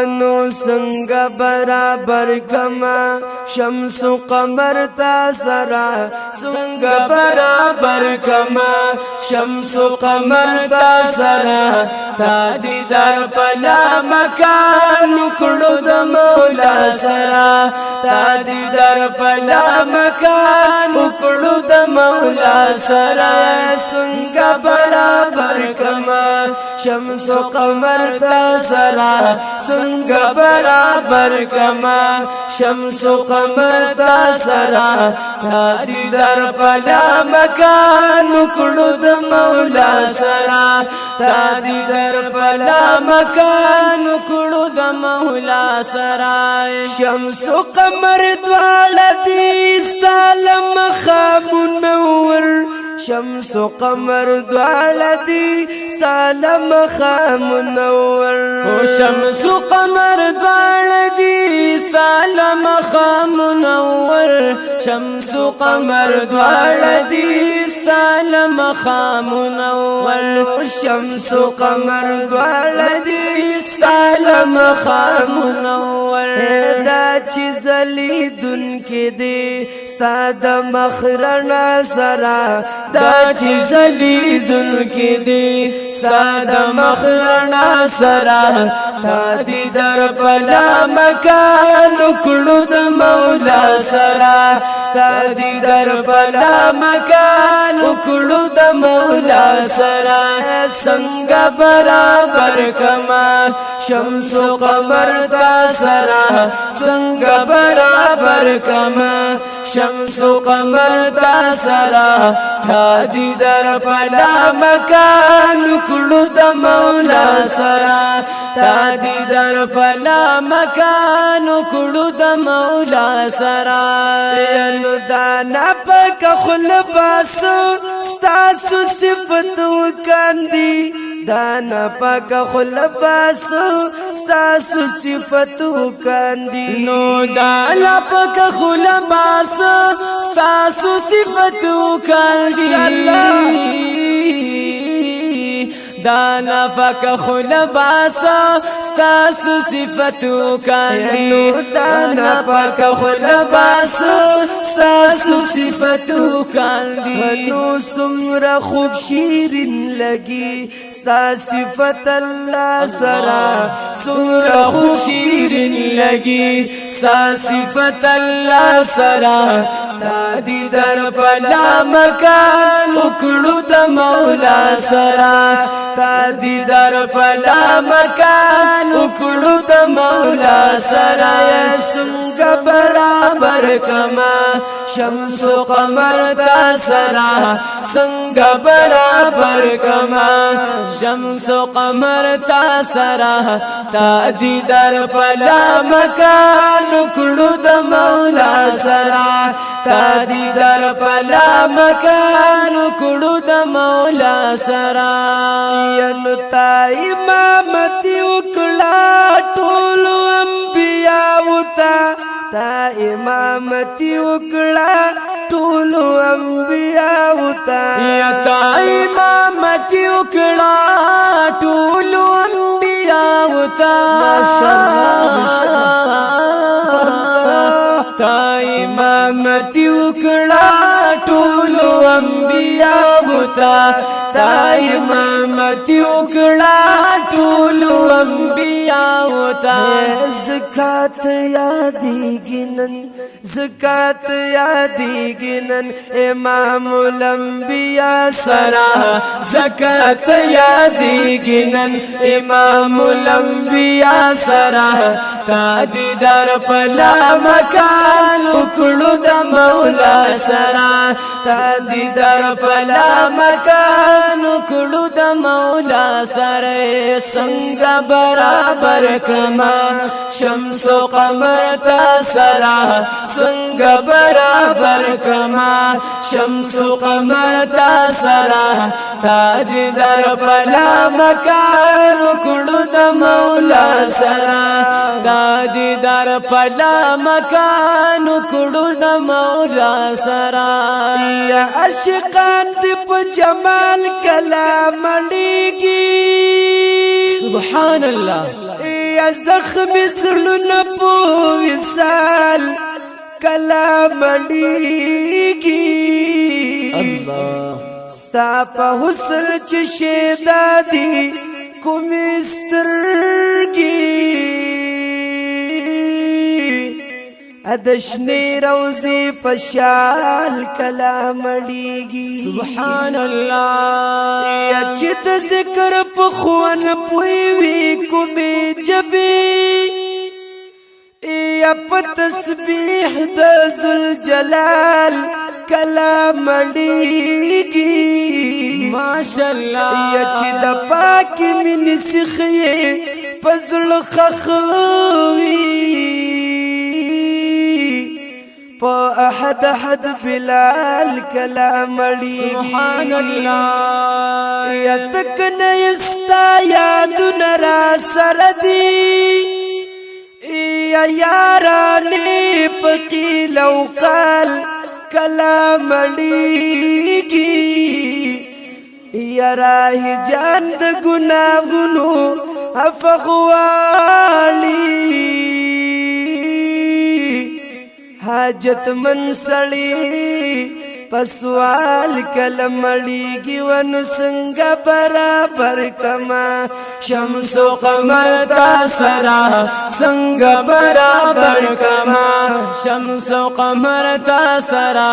نو سنگ برابر کما شمس و قمر تا سرا سنگ برابر کما شمس و قمر تا سرا تا دیدار پلا مکان کړو د مولا سرا تا دیدار پلا مکان کړو د مولا سرا سنگ برابر کما شمس و قمر تا سرا سنگ برابر کما شمس و قمر تا سرا تا دیدار پلا مکان کړو د مولا سرا تا دیدار پلا مکان کړو د مولا سرا شمس و قمر دواړه دي ستالم خامنور شمس و قمر دواړه دي ستالم خامنور شمس و قمر دواړه دي ستالم خامنور شمس و قمر دواړه دي ستالم خامنور شمس و قمر دواړه دي ستالم خامنور دا چې زلیدون کې دي ستاد مخرنا سرا دا چې زلیدون کې دي ستاد مخرنا سرا تا دي در پلا مکان کړو د مولا سرا تا دي در پلا مکان کړو د مولا سرا څنګه برابر کما شمس و قمر تا سرا څنګه برابر کما شمس و قمر تا سرا تا دي در پلا مکان کړو د مولا سرا تا دي در پلا مکان کړو د مولا سرا نو دانا پک خلباس ستاسو صفت وکاندي دانا پک خلباس ستاسو صفت وکاندي نو دانا پک خلباس ستاسو صفت وکاندي دانا فک خلباسا ستاسو صفتو کاندی دانا فک خلباسا ستاسو صفتو کاندی نو سمرا خوب شیرین لگی ستا صفت اللہ سرا سمرا خوب شیرین لگی ستا صفت اللہ سرا تا دی در پلا مکان اکڑو دا مولا سرا تا دی در پلا مکان اکڑو دا مولا سرا سنگ برابر کما شمس و قمر تا سرا سنگ برابر کما شمس و قمر تا سرا تا دی در پلا مکان اکڑو دا مولا سرا تا دی در پلا مکان اکڑو دا مولا سرا ینو تا امامتی وکړه ټولو انبیاء تا امامتی وکړه ټولو انبیاء یا تا امامتی وکړه ټولو انبیاء تا امامتی وکړه ټولو انبیاء تا امامتی وکړه ټولو انبیاء زکات یادیږي نن زکات یادیږي نن امام الانبیاء سرا زکات یادیږي نن امام الانبیاء سرا تا دی در پلا مکان اکڑو دا مولا سرا تا دی در پلا مکان اکڑو دا مولا سرا سنگ برابر کما شمس و قمر تا سرا سنگ برابر کما شمس و قمر تا سرا تا دی در پلا مکان اکڑو دا مولا سرا تا دی در پلا مکان اکڑو دا مولا سرا یا عاشقان دی پا جمال کلا منڈیگی سبحان اللہ یا زخم زړونه په وصال کلا مړیږي ستا په حسن چې شیدا دي کومې سترګې ادشنی روزی فشال کلا مړیږي سبحان الله یا چې د ذکر په خوان پوي وي کومې جبې یا په تسبیح د ذل جلال کلا مړیږي ماشاءالله یا چې د پاک من سخې پزړ خخوي پا احد بلال کلا مړیږي سبحان الله یا تک نه استا یادونه را سره دي یا یارانې په قیل او قال کلا مړیږي یا راه جان د ګناهونو افغوالی حاجت من سړی پسوال کلمړیږي ون څنګه برابر کما شمس و قمر تا سرا څنګه برابر کما شمس و قمر تا سرا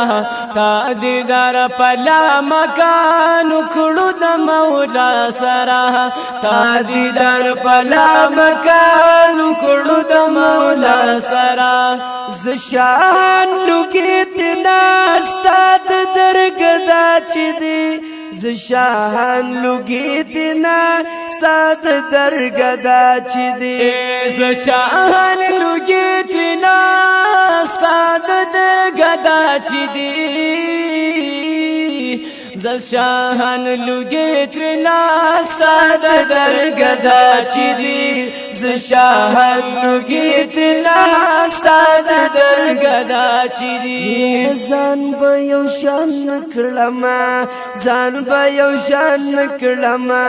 تا دیدار پلا مکان کړو د مولا سرا تا دیدار پلا مکان کړو د مولا سرا زشان لګیت ناستاد درګدا چې دی زشان لګیت ناستاد درګدا چې دی زشان لګیت ناستاد درګدا چې دی زشان لګیت ناستاد درګدا چې دی زشان لګیت ناستاد درګدا چې دی ځان به یو شان کړما ځان به یو شان کړما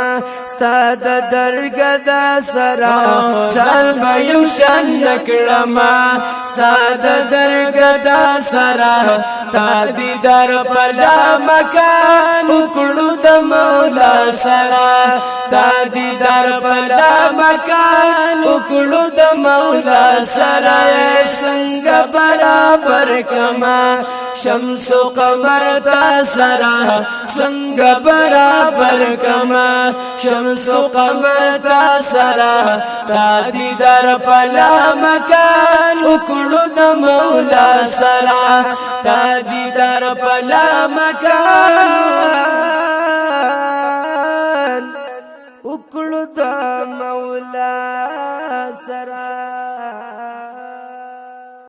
ستاد درګدا سرا ځان به یو شان کړما ستاد درګدا سرا تا دیدار پلا مکان کړو د مولا سرا تا دیدار پلا مکان کړو د مولا سرا څنګه برابر کما شمس و قمر تا سرا څنګه برابر کما شمس و قمر تا سرا تا دیدار پلا مکان وکړو د مولا سرا تا دیدار پلا مکان وکړو د مولا سرا